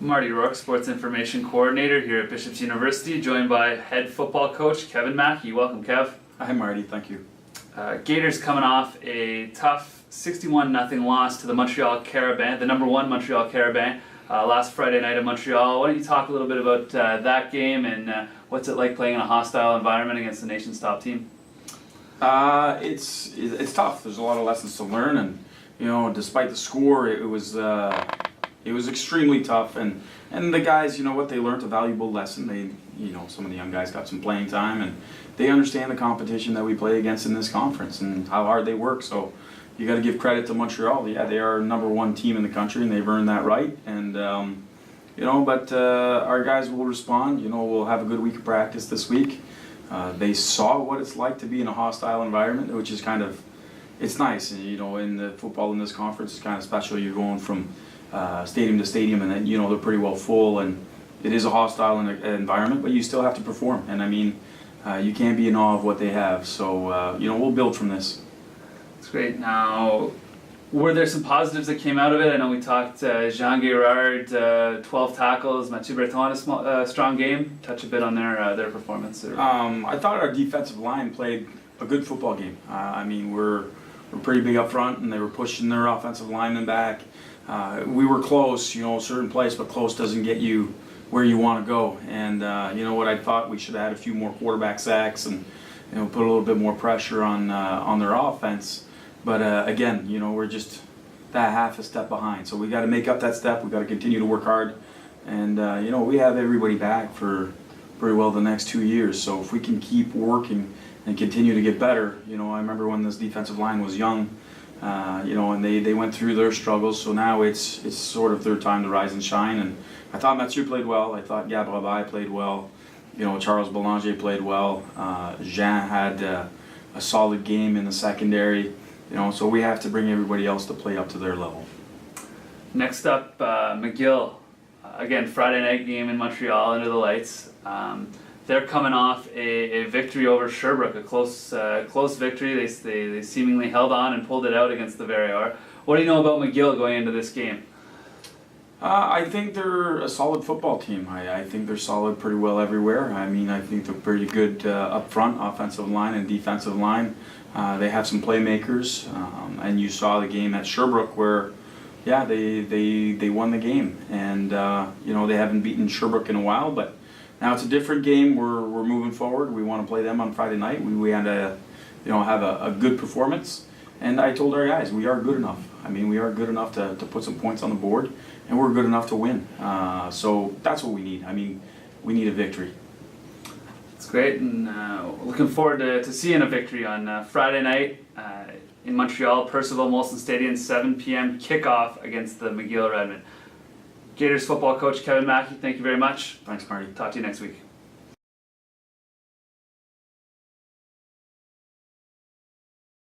Marty Rourke, Sports Information Coordinator here at Bishop's University, joined by head football coach Kevin Mackey. Welcome, Kev. Hi, Marty. Thank you. Gaiters coming off a tough 61-0 loss to the Montreal Carabins, the number one Montreal Carabins, last Friday night in Montreal. Why don't you talk a little bit about that game and what's it like playing in a hostile environment against the nation's top team? It's tough. There's a lot of lessons to learn, and despite the score, it was extremely tough. And the guys, they learned a valuable lesson. Some of the young guys got some playing time, and they understand the competition that we play against in this conference and how hard they work. So you got to give credit to Montreal. Yeah, they are number one team in the country, and they've earned that right. And but our guys will respond. We'll have a good week of practice this week. They saw what it's like to be in a hostile environment, which is it's nice. In the football in this conference, it's kind of special. You're going from stadium to stadium, and then they're pretty well full, and it is a hostile environment, but you still have to perform. And you can't be in awe of what they have. So we'll build from this. That's great. Now, were there some positives that came out of it? I know we talked Jean Guérard, 12 tackles, Mathieu Breton, a strong game. Touch a bit on their performance. I thought our defensive line played a good football game. We're pretty big up front, and they were pushing their offensive linemen back. We were close, a certain place, but close doesn't get you where you want to go. And what I thought we should have had a few more quarterback sacks and put a little bit more pressure on their offense. But again, we're just that half a step behind. So we got to make up that step. We got to continue to work hard, and we have everybody back for pretty well the next 2 years. So if we can keep working and continue to get better, I remember when this defensive line was young. And they went through their struggles, so now it's sort of their time to rise and shine. And I thought Mathieu played well. I thought Gabriel played well. Charles Belanger played well. Jean had a solid game in the secondary. So we have to bring everybody else to play up to their level. Next up, McGill. Again, Friday night game in Montreal under the lights. They're coming off a victory over Sherbrooke, a close victory. They seemingly held on and pulled it out against the Verrier. What do you know about McGill going into this game? I think they're a solid football team. I think they're solid pretty well everywhere. I think they're pretty good up front, offensive line and defensive line. They have some playmakers, and you saw the game at Sherbrooke where, they won the game. And they haven't beaten Sherbrooke in a while, but now it's a different game. We're moving forward. We want to play them on Friday night. We had to, have a good performance. And I told our guys, we are good enough. We are good enough to put some points on the board, and we're good enough to win. So that's what we need. We need a victory. That's great, and looking forward to seeing a victory on Friday night in Montreal, Percival Molson Stadium, 7 p.m. kickoff against the McGill Redmen. Gaiters football coach Kevin Mackey, thank you very much. Thanks, Marty. Talk to you next week.